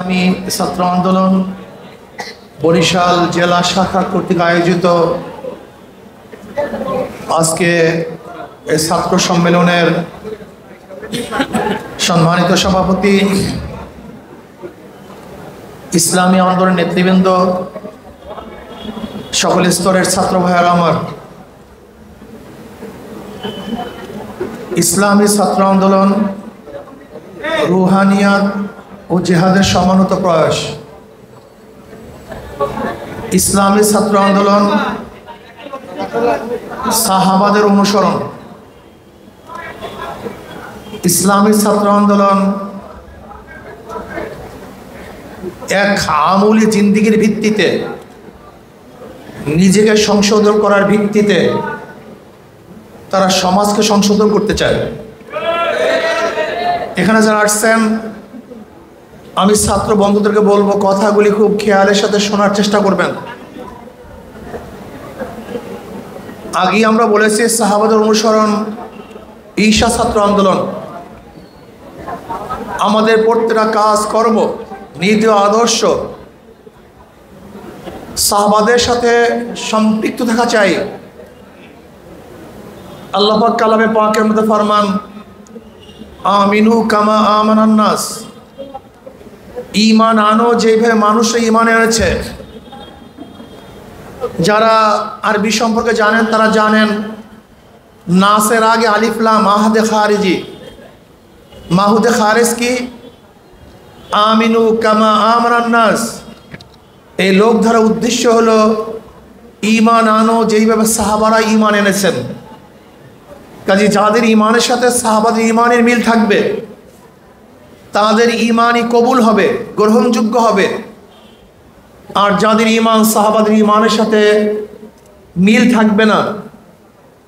আমি ছাত্র আন্দোলন বরিশাল জেলা শাখা কর্তৃক আয়োজিত আজকে এই ছাত্র সম্মেলনের সম্মানিত সভাপতি, ইসলামী আন্দোলন নেতৃবৃন্দ, সকল স্তরের ছাত্র ভাইয়েরা আমার, ইসলামী ছাত্র আন্দোলন রুহানিয়াত ও জিহাদের সমানত প্রয়াস। ইসলামী ছাত্র আন্দোলন সাহাবাদের অনুসরণ। ইসলামী ছাত্র আন্দোলন এক আমূলি জিন্দিগির ভিত্তিতে, নিজেকে সংশোধন করার ভিত্তিতে তারা সমাজকে সংশোধন করতে চায়। এখানে যারা আসছেন, আমি ছাত্র বন্ধুদেরকে বলবো, কথাগুলি খুব খেয়ালের সাথে শোনার চেষ্টা করবেন। আগেই আমরা বলেছি সাহাবাদের অনুসরণ ঈশা ছাত্র আন্দোলন। আমাদের প্রত্যেকটা কাজ কর্ম, নীতি ও আদর্শ সাহাবাদের সাথে সম্পৃক্ত থাকা চাই। আল্লাহ পাক কালামে পাকের মধ্যে ফরমান, আমিনু কামা আমানান নাস, ঈমান আনো যেভাবে মানুষরা ঈমান এনেছে। যারা আরবি সম্পর্কে জানেন তারা জানেন, নাসের আগে আলিফ লাম মাহাদে খারিজি। মাহুদে খারিজ কি? আমিনু কামা আমানান নাস। এই লোক ধারা উদ্দেশ্য হলো ঈমান আনো যেইভাবে সাহাবারা ঈমান এনেছেন। কাজে যাদের ঈমানের সাথে সাহাবাদের ঈমানের মিল থাকবে, তাদের ঈমানই কবুল হবে, গ্রহণযোগ্য হবে। আর যাদের ঈমান সাহাবাদের ঈমানের সাথে মিল থাকবে না,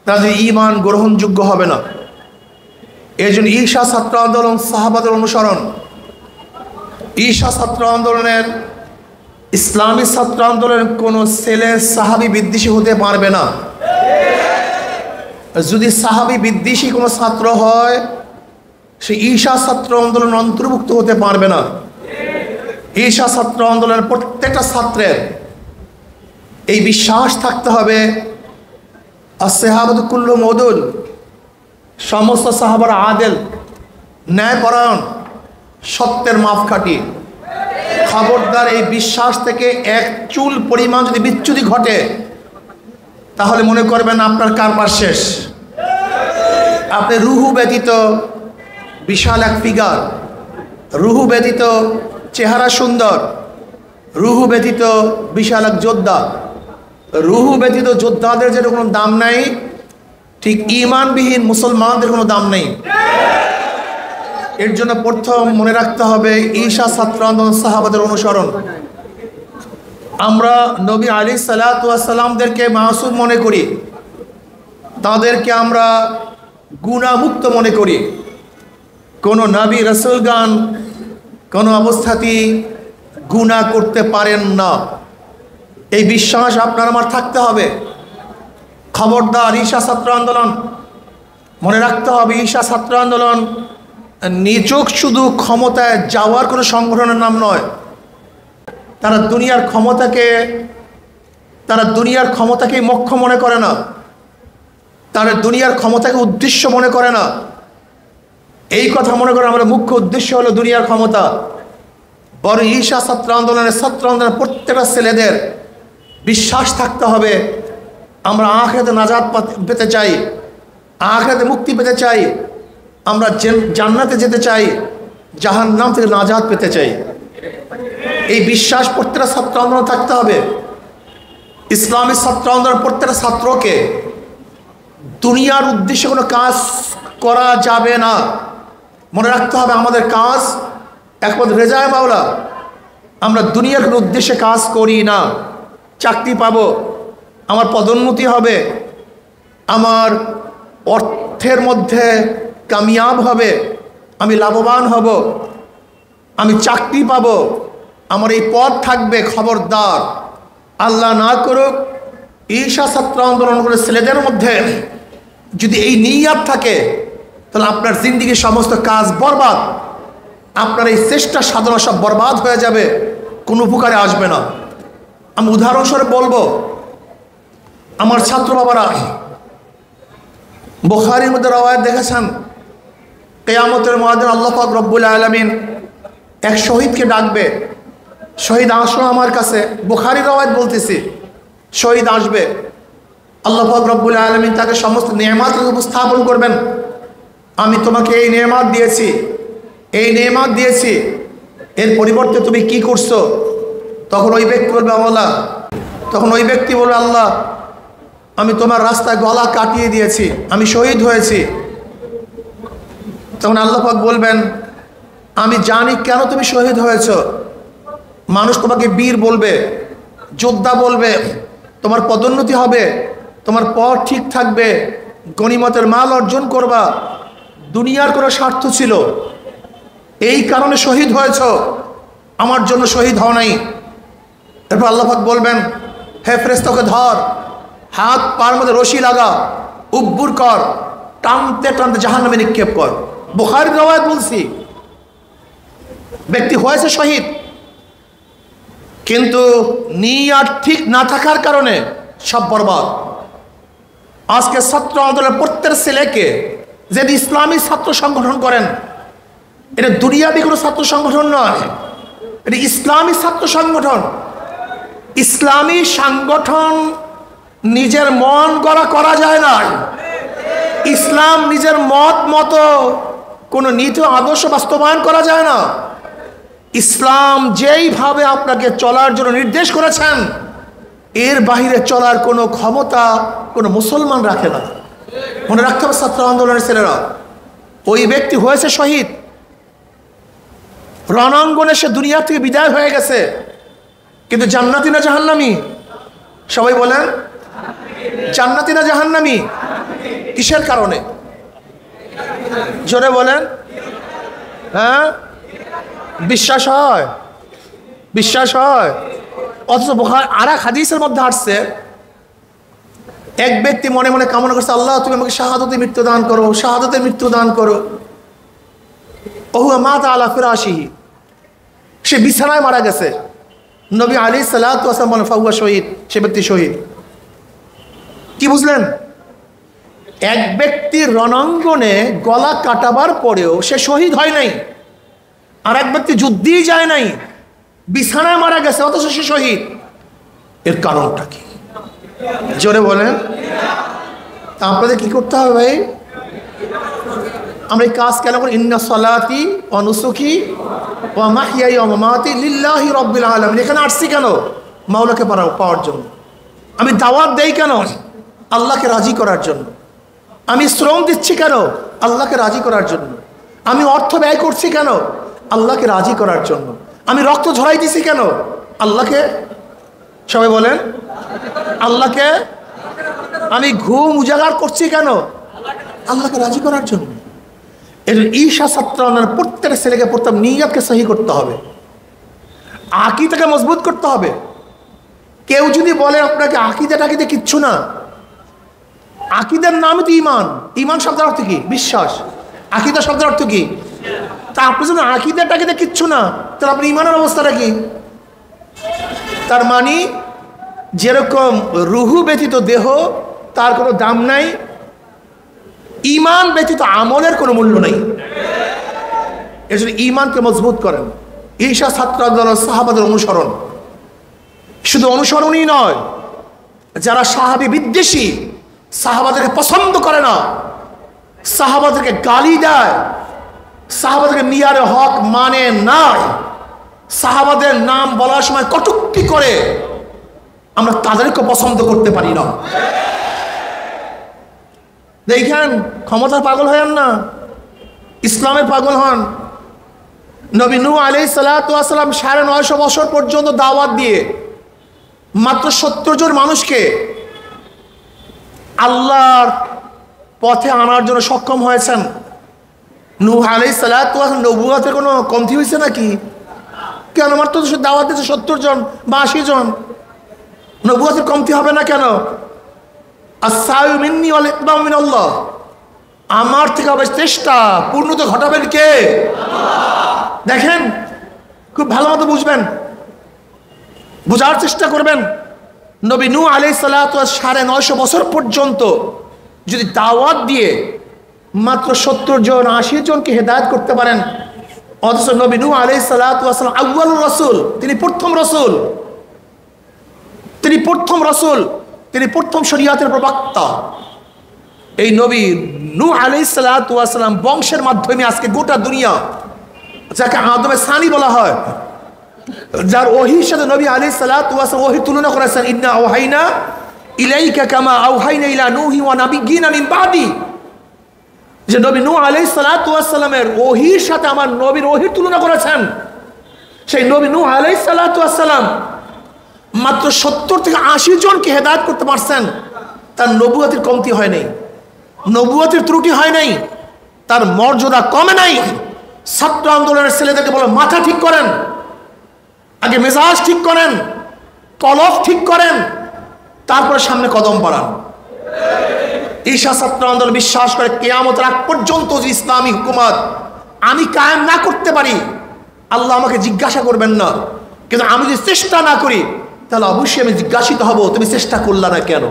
তাদের ঈমান গ্রহণযোগ্য হবে না। এই জন্য ঈশা ছাত্র আন্দোলন সাহাবাদের অনুসরণ। ঈশা ছাত্র আন্দোলনের, ইসলামী ছাত্র আন্দোলনের কোনো ছেলে সাহাবী বিদ্বেষী হতে পারবে না। যদি সাহাবী বিদ্বেষী কোনো ছাত্র হয়, সে ঈশা ছাত্র আন্দোলন অন্তর্ভুক্ত হতে পারবে না। ঈশা ছাত্র আন্দোলনের প্রত্যেকটা ছাত্রের এই বিশ্বাস থাকতে হবে, আসহাবাতু কুল্লুহুম উদুল, সমস্ত সাহাবারা আদেল, ন্যায়পরায়ণ, সত্যের মাপকাঠি। খবরদার এই বিশ্বাস থেকে এক চুল পরিমাণ যদি বিচ্যুতি ঘটে, তাহলে মনে করবেন আপনার কারবার শেষ। আপনি রুহু ব্যতীত বিশাল এক ফিগার, রুহু ব্যতীত চেহারা সুন্দর, রুহু ব্যতীত বিশাল এক যোদ্ধা। রুহু ব্যতীত যোদ্ধাদের যেটা কোনো দাম নাই, ঠিক ঈমানবিহীন মুসলমানদের কোনো দাম নেই। এর জন্য প্রথম মনে রাখতে হবে ঈশা ছাত্র আন্দোলন সাহাবাদের অনুসরণ। আমরা নবী আলাইহিসসালাতু ওয়াসসালামদেরকে মাসুম মনে করি, তাদেরকে আমরা গুনাহমুক্ত মনে করি। কোনো নবী রাসূলগণ কোনো অবস্থাতেই গুনাহ করতে পারেন না, এই বিশ্বাস আপনার আমার থাকতে হবে। খবরদার ঈশা ছাত্র আন্দোলন মনে রাখতে হবে, ঈশা ছাত্র আন্দোলন নিছক শুধু ক্ষমতায় যাওয়ার কোনো সংগঠনের নাম নয়। তারা দুনিয়ার ক্ষমতাকেই মোক্ষ মনে করে না, তারা দুনিয়ার ক্ষমতাকে উদ্দেশ্য মনে করে না। এই কথা মনে করে আমাদের মুখ্য উদ্দেশ্য হলো দুনিয়ার ক্ষমতা। বরং ঈশা ছাত্র আন্দোলনের প্রত্যেকটা ছেলেদের বিশ্বাস থাকতে হবে, আমরা আখিরাতে নাজাত পেতে চাই, আখিরাতে মুক্তি পেতে চাই, আমরা জান্নাতে যেতে চাই, জাহান্নাম থেকে নাজাত পেতে চাই। এই বিশ্বাস প্রত্যেকটা ছাত্র আন্দোলন থাকতে হবে। ইসলামী ছাত্র আন্দোলন প্রত্যেকটা ছাত্রকে দুনিয়ার উদ্দেশ্যে কোনো কাজ করা যাবে না। মনে রাখতে হবে আমাদের কাজ একমাত্র রেজায়ে মাওলা। আমরা দুনিয়ার কোনো উদ্দেশ্যে কাজ করি না। চাকরি পাবো, আমার পদোন্নতি হবে, আমার অর্থের মধ্যে কামিয়াব হবে, আমি লাভবান হব, আমি চাকরি পাবো, আমার এই পদ থাকবে। খবরদার, আল্লাহ না করুক, ঈশা ছাত্র আন্দোলন করে ছেলেদের মধ্যে যদি এই নিয়াত থাকে, তাহলে আপনার জিন্দেগির সমস্ত কাজ বরবাদ। আপনার এই চেষ্টা সাধনা সব বরবাদ হয়ে যাবে, কোনো উপকারে আসবে না। আমি উদাহরণস্বরূপ বলবো, আমার ছাত্র বাবারা বুখারীর মধ্যে রওয়ায়াত দেখেছেন, কিয়ামতের ময়দানে আল্লাহ পাক রব্বুল আলামিন এক শহীদকে ডাকবে, শহীদ আসো আমার কাছে, বুখারীর রওয়ায়াত বলতেছি। শহীদ আসবে, আল্লাহ পাক রব্বুল আলামিন তাকে সমস্ত নেয়ামত উপস্থাপন করবেন। আমি তোমাকে এই নেয়ামত দিয়েছি, এই নেয়ামত দিয়েছি, এর পরিবর্তে তুমি কি করছো? তখন ওই ব্যক্তি বলবে আল্লাহ, তখন ওই ব্যক্তি বলবে আল্লাহ, আমি তোমার রাস্তায় গলা কাটিয়ে দিয়েছি, আমি শহীদ হয়েছি। তখন আল্লাহ পাক বলবেন, আমি জানি কেন তুমি শহীদ হয়েছ। মানুষ তোমাকে বীর বলবে, যোদ্ধা বলবে, তোমার পদোন্নতি হবে, তোমার পথ ঠিক থাকবে, গনিমতের মাল অর্জন করবা, দুনিয়ার কোনো স্বার্থ ছিল, এই কারণে শহীদ হয়েছ, আমার জন্য শহীদ হও নাই। এরপর আল্লাহ পাক বলবেন, হে ফেরেশতাকে ধর, হাত পার মধ্যে রশি লাগা, উব্বুর কর, টানতে টানতে জাহান্নামে নিক্ষেপ কর। বুখারীর রওয়ায়াত বলছি। ব্যক্তি হয়েছে শহীদ, কিন্তু নিয়ত ঠিক না থাকার কারণে সব বরবাদ। আজকে ছাত্র আন্দোলনের প্রত্যেক ছেলেকে যদি ইসলামী ছাত্র সংগঠন করেন, এটা দুনিয়াবি কোনো ছাত্র সংগঠন নয়, এটা ইসলামী ছাত্র সংগঠন। ইসলামী সংগঠন নিজের মন গড়া করা যায় না। ইসলাম নিজের মত মতো কোনো নীতি আদর্শ বাস্তবায়ন করা যায় না। ইসলাম যেইভাবে আপনাকে চলার জন্য নির্দেশ করেছেন, এর বাহিরে চলার কোনো ক্ষমতা কোনো মুসলমান রাখে না। মনে রাখতে হবে ছাত্র আন্দোলনের ছেলেরা, ওই ব্যক্তি হয়েছে শহীদ, রণাঙ্গনে সে দুনিয়া থেকে বিদায় হয়ে গেছে, কিন্তু জান্নাতি না জাহান্নামী? সবাই বলেন, জান্নাতি না জাহান্নামী? কিসের কারণে? জোরে বলেন। হ্যাঁ, বিশ্বাস হয়, বিশ্বাস হয়। অথচ বুখারী আর এক হাদিসের মধ্যে আসছে, এক ব্যক্তি মনে মনে কামনা করছে, আল্লাহ তুমি আমাকে শাহাদাতের মৃত্যু দান করো, শাহাদাতের মৃত্যু দান করো। ওহুয়া মাতা আলা ফিরাশিহি, সে বিছানায় মারা গেছে। নবী আলাইহিস সালাতু ওয়াস সালাম বলেন, ফাহুয়া শহীদ, সে ব্যক্তি শহীদ। কি বুঝলেন? এক ব্যক্তির রণাঙ্গনে গলা কাটাবার পরেও সে শহীদ হয় নাই, আর এক ব্যক্তি যুদ্ধেই যায় নাই, বিছানায় মারা গেছে, অথচ সে শহীদ। এর কারণটা কি? জোরে বলেন। তা আপনাদের কি করতে হবে ভাই? আমরা এই কাজ কেন করি? ইন্না সলাতি ওয়া নুসুকি ওয়া মাহইয়াই ওয়া মামাতি লিল্লাহি রাব্বিল আলামিন। এখানে আসছি কেন? মাওলাকে পাওয়ার জন্য। আমি দাওয়াত দেই কেন? আল্লাহকে রাজি করার জন্য। আমি শ্রম দিচ্ছি কেন? আল্লাহকে রাজি করার জন্য। আমি অর্থ ব্যয় করছি কেন? আল্লাহকে রাজি করার জন্য। আমি রক্ত ঝরাই দিছি কেন? আল্লাহকে, সবাই বলেন, আল্লাহকে। আমি ঘুম উজাগার করছি কেন? আল্লাহকে রাজি করার জন্য। এর ঈশা ছাত্র প্রত্যেক ছেলেকে প্রথম নিয়তকে সহি করতে হবে, আকীদাকে মজবুত করতে হবে। কেউ যদি বলে আপনাকে আকীদা কিচ্ছু না, আকীদার নামই তো ঈমান। ঈমান শব্দের অর্থ কি? বিশ্বাস। আকীদা শব্দের অর্থ কি? তা আপনি যদি আকীদা কিচ্ছু না, তাহলে আপনার ঈমানের অবস্থাটা কি? তার মানে যেরকম রুহু ব্যতীত দেহ তার কোনো দাম নাই, ঈমান ব্যতীত আমলের কোনো মূল্য নাই। এর জন্য ঈমানকে মজবুত করেন। ঈশা ছাত্র আন্দোলন সাহাবাদের অনুসরণ, শুধু অনুসরণই নয়, যারা সাহাবী বিদ্বেষী, সাহাবাদেরকে পছন্দ করে না, সাহাবাদেরকে গালি দেয়, সাহাবাদেরকে মিয়ারে হক মানে না, সাহাবাদের নাম বলার সময় কটূক্তি করে, আমরা তাদেরকে পছন্দ করতে পারি না। দেখেন, ক্ষমতার পাগল হন না, ইসলামের পাগল হন। নবী নূহ আলাইহিস সালাতু ওয়াস সালাম ৯৫০ বছর পর্যন্ত দাওয়াত দিয়ে মাত্র ৭০ জন মানুষকে আল্লাহর পথে আনার জন্য সক্ষম হয়েছেন। নূহ আলাইহিস সালাতু ওয়াস সালাম নবুয়তের কোনো কমতি হয়েছে নাকি? কেন? মাত্র দাওয়াত দিয়েছে ৭০ জন বা ৮০ জন, নবুয়তের কমতি হবে না কেন? আস-সাউ মিন্নি ওয়াল ইতমাউ মিনাল্লাহ, আমার থেকে হবে চেষ্টা, পূর্ণতা ঘটাবেন কে? আল্লাহ। দেখেন, খুব ভালো মতো বুঝবেন, বোঝার চেষ্টা করবেন। নবী নূহ আলাইহিস সালাতু 950 বছর পর্যন্ত যদি দাওয়াত দিয়ে মাত্র 70 জন 80 জনকে হেদায়েত করতে পারেন, অথচ নবী নূহ আলাইহিস সালাতু ওয়াসালাম আউয়ালুর রাসূল, তিনি প্রথম রাসূল, তিনি প্রথম রাসূল, তিনি প্রথম শরীয়তের প্রবক্তা। এই নবী নূহ আলাইহিস সালাতু ওয়াসালাম বংশের মাধ্যমে আজকে গোটা দুনিয়া, যাকে আদমের সানি বলা হয়, যার ওহীর সাথে নবী আলাইহিস সালাতু ওয়াসালাম ওহী তুলনা করেছেন, ইন্না আওহাইনা ইলাইকা কামা আওহাইনা ইলা নূহি ওয়া নাবিয়্যিনা মিন বাদি, যে নবী নূহ আলাইহিস সালাতু ওয়াসালামের ওহীর সাথে আমার নবীর ওহীর তুলনা করেছেন। সেই নবী নূহ আলাইহিস সালাতু ওয়াসালাম মাত্র 70 থেকে 80 জনকে হেদায়েত করতে পারছেন। তার নবুয়তের কমতি হয় নাই, নবুয়তের ত্রুটি হয় নাই, তার মর্যাদা কমে নাই। ছাত্র আন্দোলনের ছেলেদেরকে বলে মাথা ঠিক করেন, আগে মেজাজ ঠিক করেন, কলব ঠিক করেন, তারপরে সামনে কদম বাড়ান। ঈশা ছাত্র আন্দোলন বিশ্বাস করে কিয়ামতের আগ পর্যন্ত যে ইসলামী হুকুমত আমি কায়েম না করতে পারি, আল্লাহ আমাকে জিজ্ঞাসা করবেন না, কিন্তু আমি যদি চেষ্টা না করি তাহলে অবশ্যই আমি জিজ্ঞাসিত হব, তুমি চেষ্টা করলা না কেন?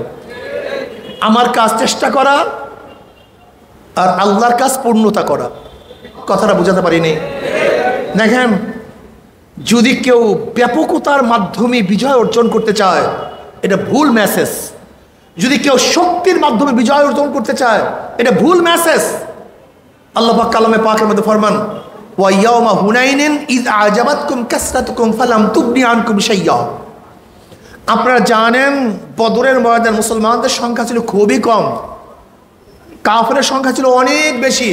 আমার কাজ চেষ্টা করা আর আল্লাহর কাজ পূর্ণতা করা। কথাটা বুঝাতে পারিনি? দেখেন, যদি কেউ ব্যাপকতার মাধ্যমে বিজয় অর্জন করতে চায়, এটা ভুল মেসেজ। যদি কেউ শক্তির মাধ্যমে বিজয় অর্জন করতে চায়, এটা ভুল মেসেজ। আল্লাহ পাক কালামে পাকের মধ্যে ফরমান, ওয়া ইয়াউমা হুনাইনিন ইয আজাবাতকুম কাসরাতুকুম ফালাম তুগনি আনকুম শাইয়্যা। আপনারা জানেন বদরের ময়দানে মুসলমানদের সংখ্যা ছিল খুবই কম, কাফেরের সংখ্যা ছিল অনেক বেশি,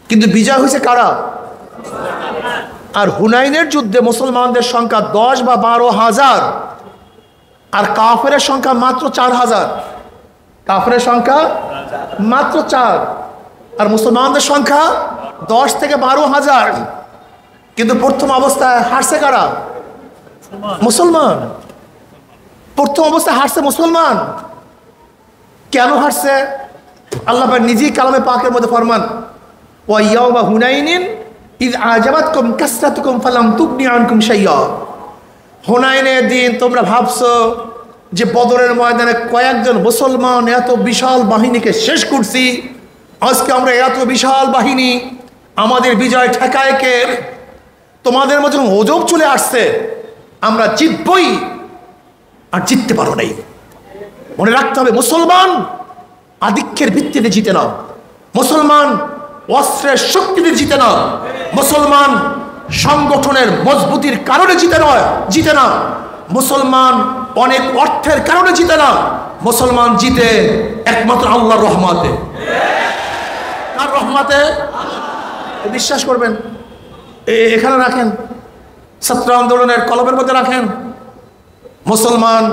কিন্তু বিজয় হয়েছে কারা? আর হুনাইনের যুদ্ধে মুসলমানদের সংখ্যা 10 বা 12,000, আর কাফেরের সংখ্যা মাত্র 4,000। কাফেরের সংখ্যা মাত্র 4, আর মুসলমানদের সংখ্যা 10 থেকে 12,000। কিন্তু প্রথম অবস্থায় হারছে কারা? মুসলমান। প্রথম অবস্থায় হারছে মুসলমান। কেন হারছে? আল্লাহ পাক নিজেই কালামে পাকের মধ্যে ফরমান, ওয়া ইয়াউমা হুনাইনিন ইয আজাবাতকুম কাসরাতুকুম ফালাম তুগনি আনকুম শাইয়্যা। হুনাইনের দিন তোমরা ভাবছো যে বদরের ময়দানে কয়েকজন মুসলমান এত বিশাল বাহিনীকে শেষ করছি, আজকে আমরা এত বিশাল বাহিনী, আমাদের বিজয় ঠেকায় কে? তোমাদের মধ্যে ওজব চলে আসছে, আমরা জিতবই, আর জিততে পারো নাই। মনে রাখতে হবে, মুসলমান আধিক্যের ভিত্তিতে জিতে না, মুসলমান অস্ত্রের শক্তিতে জিতে না, মুসলমান সংগঠনের মজবুতির কারণে জিতে না, মুসলমান অনেক অর্থের কারণে জিতে না, মুসলমান জিতে একমাত্র আল্লাহর রহমতে। কার রহমতে? বিশ্বাস করবেন, এখানে রাখেন, ছাত্র আন্দোলনের কলমের মধ্যে রাখেন, মুসলমান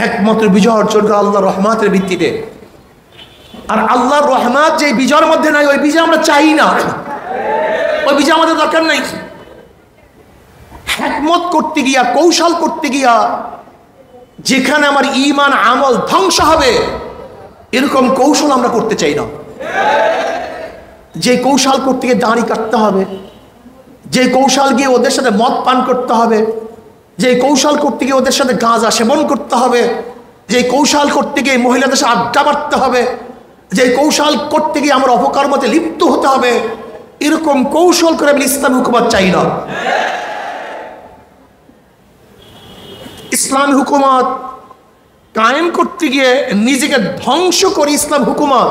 একমাত্র বিজয় অর্জন করে আল্লাহর রহমতের ভিত্তিতে। আর আল্লাহর রহমত যে বিজয়ের মধ্যে নাই, ওই বিজয় আমরা চাই না, ওই বিজয় আমাদের দরকার নাই। হিকমত করতে গিয়া, কৌশল করতে গিয়া যেখানে আমার ঈমান আমল ধ্বংস হবে, এরকম কৌশল আমরা করতে চাই না। যে কৌশল করতে গিয়ে দাড়ি কাটতে হবে, যে কৌশল গিয়ে ওদের সাথে মদ পান করতে হবে, যে কৌশল করতে গিয়ে ওদের সাথে গাঁজা সেবন করতে হবে, যে কৌশল করতে গিয়ে মহিলাদের সাথে আড্ডা মারতে হবে, যে কৌশল করতে গিয়ে আমরা অপকর্মতে লিপ্ত হতে হবে, এরকম কৌশল করে আমি ইসলামী হুকুমত চাই না। ইসলামী হুকুমত কায়েম করতে গিয়ে নিজেকে ধ্বংস করে ইসলাম হুকুমত,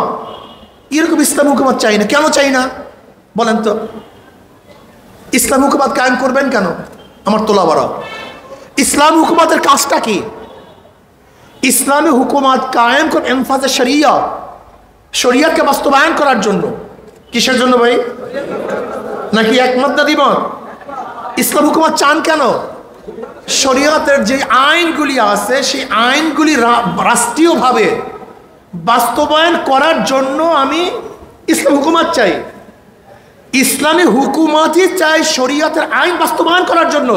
এরকম ইসলাম হুকুমত চাই না। কেন চাই না বলেন তো? ইসলাম হুকুমত কায়েম করবেন কেন? আমার তোলা বড়। ইসলাম হুকুমতের কাজটা কি? ইসলামী হুকুমত কায়েম করে এনফাজে শরিয়া, শরিয়াতকে বাস্তবায়ন করার জন্য। কিসের জন্য ভাই? নাকি একমত না দ্বিমত? ইসলাম হুকুমত চান কেন? শরিয়তের যে আইনগুলি আছে, সেই আইনগুলি রাষ্ট্রীয়ভাবে বাস্তবায়ন করার জন্য আমি ইসলাম হুকুমত চাই। ইসলামী হুকুমতই চাই শরিয়তের আইন বাস্তবায়ন করার জন্য।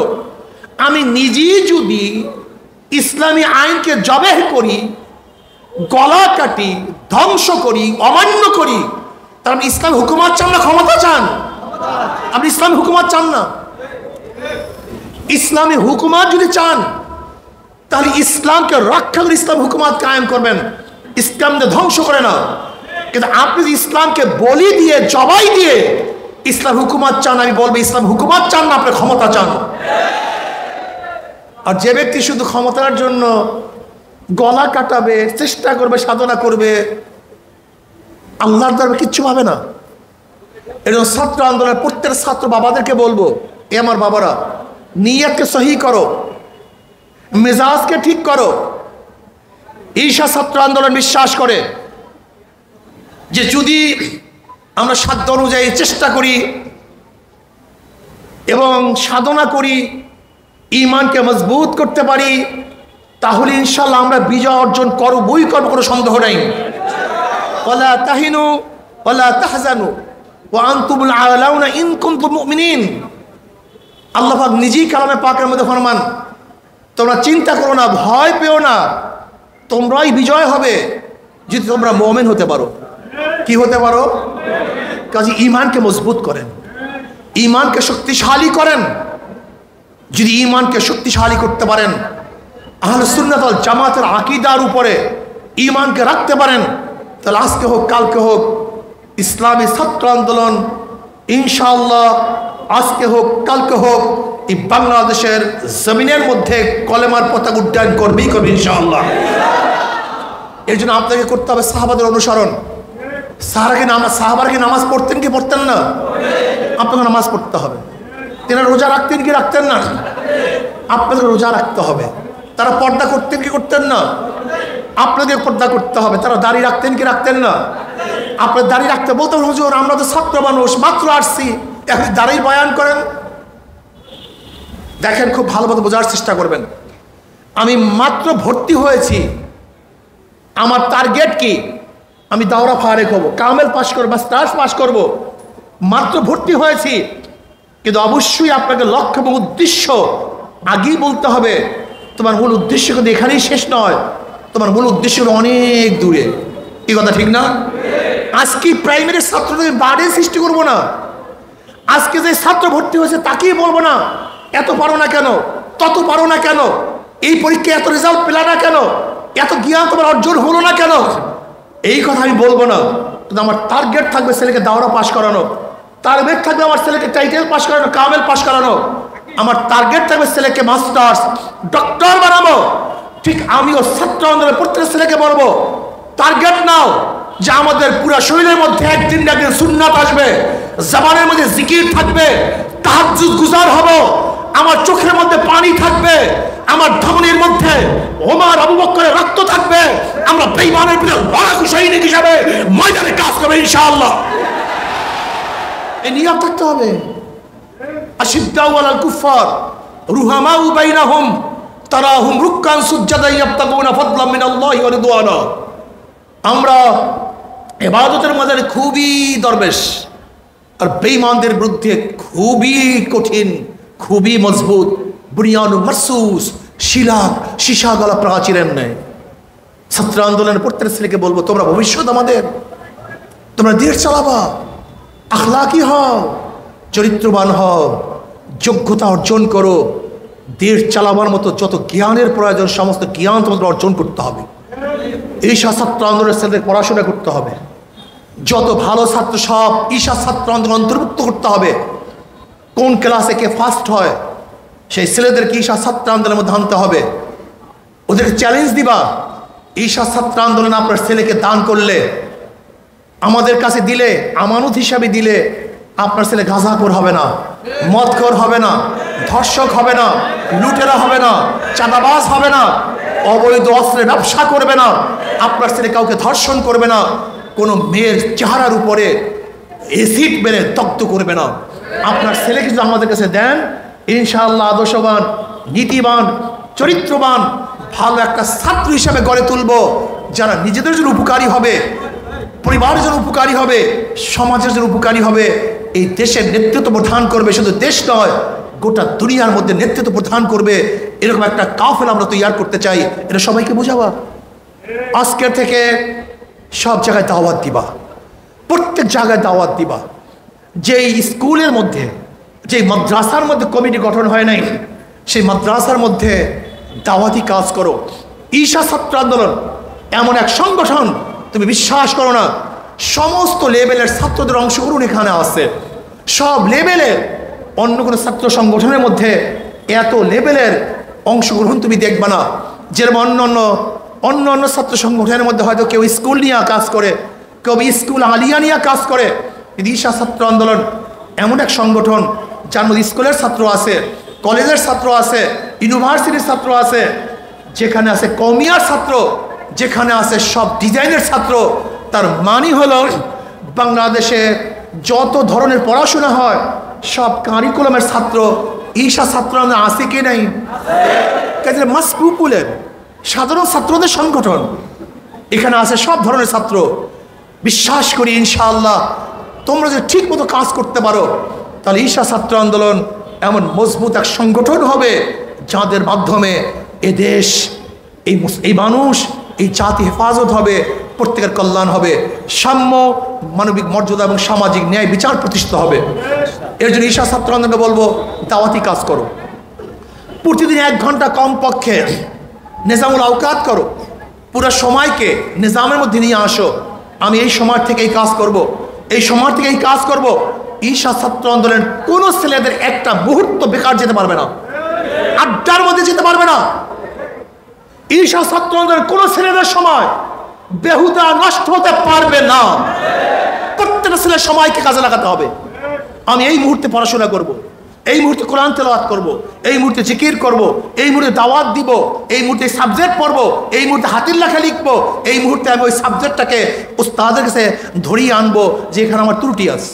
আমি নিজেই যদি ইসলামী আইনকে জবেহ করি, গলা কাটি, ধ্বংস করি, অমান্য করি, তার ইসলাম হুকুমত চান না ক্ষমতা চান? আপনি ইসলামী হুকুমত চান না? ইসলামী হুকুমত যদি চান তাহলে ইসলামকে রক্ষা করে ইসলাম হুকুমত কায়েম করবেন, ইসলামকে ধ্বংস করে না। কিন্তু আপনি যদি ইসলামকে বলি দিয়ে জবাই দিয়ে ইসলাম হুকুমত চান, আমি বলবো ইসলাম হুকুমত চান না, আপনি ক্ষমতা চান। আর যে ব্যক্তি শুধু ক্ষমতার জন্য গলা কাটাবে, চেষ্টা করবে, সাধনা করবে, আল্লাহর দরবারে কিচ্ছু পাবে না। এরকম ছাত্র আন্দোলনের প্রত্যেক ছাত্র বাবাদেরকে বলবো, এ আমার বাবারা, নিয়তকে সহি করো, মেজাজকে ঠিক করো। ঈশা ছাত্র আন্দোলন বিশ্বাস করে যে যদি আমরা সাধ্য অনুযায়ী চেষ্টা করি এবং সাধনা করি, ঈমানকে মজবুত করতে পারি, তাহলে ইনশাআল্লাহ আমরা বিজয় অর্জন করবই করব, কোনো সন্দেহ নাই। ওয়ালা তাহিনু ওয়ালা তাহজানু ওয়া আনতুমুল আ'লাউনা ইন কুনতুম মুমিনিন। আল্লাহ পাক নিজেই কালামে পাকের মধ্যে ফরমান, তোমরা চিন্তা করো না, ভয় পেও না, তোমরাই বিজয় হবে যদি তোমরা মুমিন হতে পারো। কি হতে পারো? কাজে ঈমানকে মজবুত করেন, ঈমানকে শক্তিশালী করেন। যদি ঈমানকে শক্তিশালী করতে পারেন, আহলে সুন্নাত ওয়াল জামাতের আকীদার উপরে ঈমানকে রাখতে পারেন, তাহলে আজকে হোক কালকে হোক ইসলামী ছাত্র আন্দোলন ইনশাআল্লাহ আজকে হোক কালকে হোক এই বাংলাদেশের জমিনের মধ্যে কলেমার পতাকা উড্ডয়ন করবেই করবে ইনশাআল্লাহ। এর জন্য আপনাকে করতে হবে সাহাবাদের অনুসরণ। সাহাবারা কি নামাজ পড়তেন কি পড়তেন না? আপনাকে নামাজ পড়তে হবে। তেনারা রোজা রাখতেন কি রাখতেন না? আপনাকে রোজা রাখতে হবে। তারা পর্দা করতেন কি করতেন না? আপনাদের পর্দা করতে হবে। তারা দাড়ি রাখতেন কি রাখতেন না? আপনার দাড়ি রাখতে বলতেন, হুজুর আমরা তো ছাত্র মানুষ, মাত্র আসছি, এখন দাড়ি বয়ান করেন। দেখেন, খুব ভালোভাবে বোঝার চেষ্টা করবেন। আমি মাত্র ভর্তি হয়েছি, আমার টার্গেট কি? আমি দাওরা ফারেক হব, কামেল পাস করবো, মাস্টার্স পাস করব। মাত্র ভর্তি হয়েছি, কিন্তু অবশ্যই আপনাকে লক্ষ্য এবং উদ্দেশ্য আগেই বলতে হবে। তোমার মূল উদ্দেশ্য কিন্তু এখানেই শেষ নয়, তোমার মূল উদ্দেশ্য অনেক দূরে। কি কথা ঠিক না? আজকে প্রাইমারি ছাত্রদের বাড়ি সৃষ্টি করবো না। আজকে যে ছাত্র ভর্তি হয়েছে তাকেই বলবো না এত পারো না কেন, তত পারো না কেন, এই পরীক্ষায় এত রেজাল্ট পেলা না কেন, এত জ্ঞান তোমার অর্জন হলো না কেন, এই কথা আমি বলবো না। কিন্তু আমার টার্গেট থাকবে ছেলেকে দাওরা পাস করানো, টার্গেট থাকবে আমার ছেলেকে টাইটেল পাস করানো, কামেল পাস করানো, আমার টার্গেট থাকবে ছেলেকে মাস্টার্স ডক্টর বানাবো। ঠিক আমিও ছাত্র আন্দোলনের প্রত্যেক ছেলেকে বলবো, টার্গেট নাও যে আমাদের পুরো শরীরের মধ্যে একদিন না একদিন সুন্নাত আসবে, জবানের মধ্যে জিকির থাকবে, তাহাজ্জুদ গুজার হব, আমার চোখের মধ্যে পানি থাকবে, আমার ধমনীর মধ্যে ওমর আবু বকরের রক্ত থাকবে, আমরা বেঈমানের বিরুদ্ধে লড়াকু সৈনিক হিসাবে ময়দানে কাজ করব ইনশাআল্লাহ। এই নিয়ত থাকতে হবে। আশিদ্দাউ আলাল কুফার রুহামাউ বাইনাহুম তারাহুম রুককান সুজ্জাদা ইয়াবতাগুনা ফাদলাম মিনাল্লাহি ওয়া রিদওয়ানা। আমরা ইবাদতের মধ্যে খুবই দরবেশ, আর বেঈমানদের বিরুদ্ধে খুবই কঠিন, খুবই মজবুত, বুনিয়ানুম মারসুস, সীসা গলা প্রাচীরের নেয়। ছাত্র আন্দোলনের প্রত্যেক ছেলেকে বলবো, তোমরা ভবিষ্যৎ আমাদের, তোমরা দেশ চালাবা, আখলাকি হও, চরিত্রবান হও, যোগ্যতা অর্জন করো, দেশ চালাবার মতো যত জ্ঞানের প্রয়োজন সমস্ত জ্ঞান তোমাদের অর্জন করতে হবে। এই ছাত্র আন্দোলনের ছেলেদের পড়াশোনা করতে হবে, যত ভালো ছাত্র সব ঈশা ছাত্র আন্দোলন অন্তর্ভুক্ত করতে হবে। কোন ক্লাসে কে ফার্স্ট হয় সেই ছেলেদেরকে ঈশা ছাত্র আন্দোলনের মধ্যে আনতে হবে, ওদেরকে চ্যালেঞ্জ দিবা। ঈশা ছাত্র আন্দোলন আপনার ছেলেকে দান করলে, আমাদের কাছে দিলে, আমানত হিসাবে দিলে, আপনার ছেলে গাঁজাখোর হবে না, মদখোর হবে না, ধর্ষক হবে না, লুটেরা হবে না, চাঁদাবাজ হবে না, অবৈধ অস্ত্রের ব্যবসা করবে না, আপনার ছেলে কাউকে ধর্ষণ করবে না, কোনো মেয়ের চেহারার উপরে এসিড মেরে দগ্ধ করবে না। আপনার ছেলেকে যদি আমাদের কাছে দেন, ইনশাআল্লাহ আদর্শবান, নীতিবান, চরিত্রবান, ভালো একটা ছাত্র হিসাবে গড়ে তুলব, যারা নিজেদের জন্য উপকারী হবে, পরিবারের জন্য উপকারী হবে, সমাজের জন্য উপকারী হবে, এই দেশের নেতৃত্ব প্রদান করবে। শুধু দেশ নয়, গোটা দুনিয়ার মধ্যে নেতৃত্ব প্রদান করবে, এরকম একটা কাফেলা আমরা তৈরি করতে চাই। এটা সবাইকে বোঝাবা। আজকের থেকে সব জায়গায় দাওয়াত দিবা, প্রত্যেক জায়গায় দাওয়াত দিবা। যে স্কুলের মধ্যে, যে মাদ্রাসার মধ্যে কমিটি গঠন হয় নাই, সেই মাদ্রাসার মধ্যে দাওয়াতি কাজ করো। ঈশা ছাত্র আন্দোলন এমন এক সংগঠন, তুমি বিশ্বাস করো না, সমস্ত লেভেলের ছাত্রদের অংশগ্রহণ এখানে আছে। সব লেভেলের, অন্য কোনো ছাত্র সংগঠনের মধ্যে এত লেভেলের অংশগ্রহণ তুমি দেখবে না। যেরকম অন্য অন্য ছাত্র সংগঠনের মধ্যে হয়তো কেউ স্কুল নিয়ে কাজ করে, কেউ স্কুল আলিয়া নিয়ে কাজ করে, কিন্তু ঈশা ছাত্র আন্দোলন এমন এক সংগঠন যার মধ্যে স্কুলের ছাত্র আছে, কলেজের ছাত্র আছে, ইউনিভার্সিটির ছাত্র আছে, যেখানে আছে কওমিয়ার ছাত্র, যেখানে আছে সব ডিজাইনের ছাত্র। তার মানে হলো বাংলাদেশে যত ধরনের পড়াশোনা হয় সব কারিকুলামের ছাত্র ঈশা ছাত্র আছে কি নাই? কাজে মাস পিপুলের, সাধারণ ছাত্রদের সংগঠন, এখানে আছে সব ধরনের ছাত্র। বিশ্বাস করি ইনশাআল্লাহ তোমরা যদি ঠিক মতো কাজ করতে পারো তাহলে ঈশা ছাত্র আন্দোলন এমন মজবুত এক সংগঠন হবে যাদের মাধ্যমে এ দেশ, এই মানুষ, এই জাতি হেফাজত হবে, প্রত্যেকের কল্যাণ হবে, সাম্য, মানবিক মর্যাদা এবং সামাজিক ন্যায় বিচার প্রতিষ্ঠিত হবে। এর জন্য ঈশা ছাত্র আন্দোলনকে বলবো দাওয়াতি কাজ করো, প্রতিদিন 1 ঘন্টা কমপক্ষে নিজামুল আওকাত করো, পুরো সময়কে নিজামের মধ্যে নিয়ে আসো। আমি এই সময় থেকে এই কাজ করব, এই সময় থেকে এই কাজ করব। ঈশা ছাত্র আন্দোলনের কোনো ছেলেদের একটা মুহূর্ত বেকার যেতে পারবে না, আড্ডার মধ্যে যেতে পারবে না। ঈশা ছাত্র আন্দোলনের কোনো ছেলেদের সময় বেহুদা নষ্ট হতে পারবে না। প্রত্যেকটা ছেলের সময়কে কাজে লাগাতে হবে। আমি এই মুহূর্তে পড়াশোনা করব, এই মুহূর্তে কোরআন তেলাওয়াত করব, এই মুহূর্তে জিকির করব, এই মুহূর্তে দাওয়াত দিব, এই মুহূর্তে সাবজেক্ট পড়ব, এই মুহূর্তে হাতের লেখা লিখবো, এই মুহূর্তে আমি ওই সাবজেক্টটাকে উস্তাদের কাছে ধরিয়ে আনবো যে এখানে আমার ত্রুটি আছে।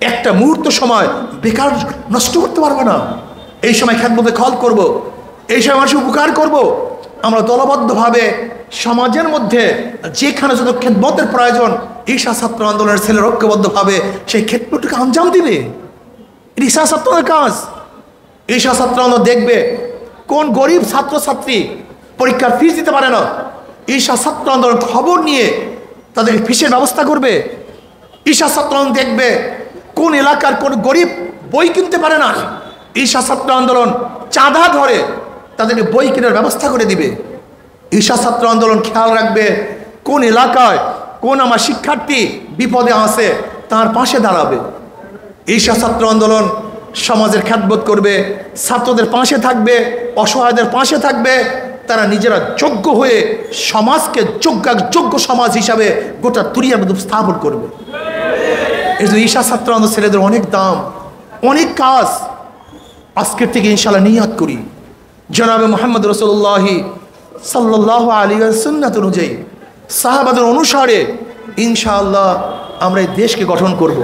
একটা মুহূর্ত সময় বেকার নষ্ট করতে পারবো না। এই সময় খেদমতে খল করব, এই সময় মানুষের উপকার করব। আমরা দলবদ্ধভাবে সমাজের মধ্যে যেখানে যত খেদমতের প্রয়োজন ঈশা ছাত্র আন্দোলনের ছেলের ঐক্যবদ্ধভাবে সেই খেদমতটাকে আঞ্জাম দিবে। ঈশা ছাত্রের কাজ। ঈশা ছাত্র আন্দোলন দেখবে কোন গরিব ছাত্রছাত্রী পরীক্ষার ফিস দিতে পারে না, ঈশা ছাত্র আন্দোলন খবর নিয়ে তাদের ফিসের ব্যবস্থা করবে। ঈশা ছাত্র আন্দোলন দেখবে কোন এলাকার কোন গরিব বই কিনতে পারে না, ঈশা ছাত্র আন্দোলন চাঁদা ধরে তাদেরকে বই কেনার ব্যবস্থা করে দিবে। ঈশা ছাত্র আন্দোলন খেয়াল রাখবে কোন এলাকায় কোন আমার শিক্ষার্থী বিপদে আছে তার পাশে দাঁড়াবে। ঈশা ছাত্র আন্দোলন সমাজের খ্যাতবোধ করবে, ছাত্রদের পাশে থাকবে, অসহায়দের পাশে থাকবে। তারা নিজেরা যোগ্য হয়ে সমাজকে যোগ্য সমাজ হিসাবে গোটা দুনিয়ার মধ্যে স্থাপন করবে। এই জন্য ঈশা ছাত্র আন্দোলন ছেলেদের অনেক দাম, অনেক কাজ। আজকের থেকে ইনশাআল্লাহ নিয়াত করি জনাবে মুহাম্মদ রাসূলুল্লাহ সাল্লাল্লাহু আলাইহি ওয়াসাল্লাম অনুযায়ী সাহাবাদের অনুসারে ইনশাআল্লাহ আমরা এই দেশকে গঠন করব।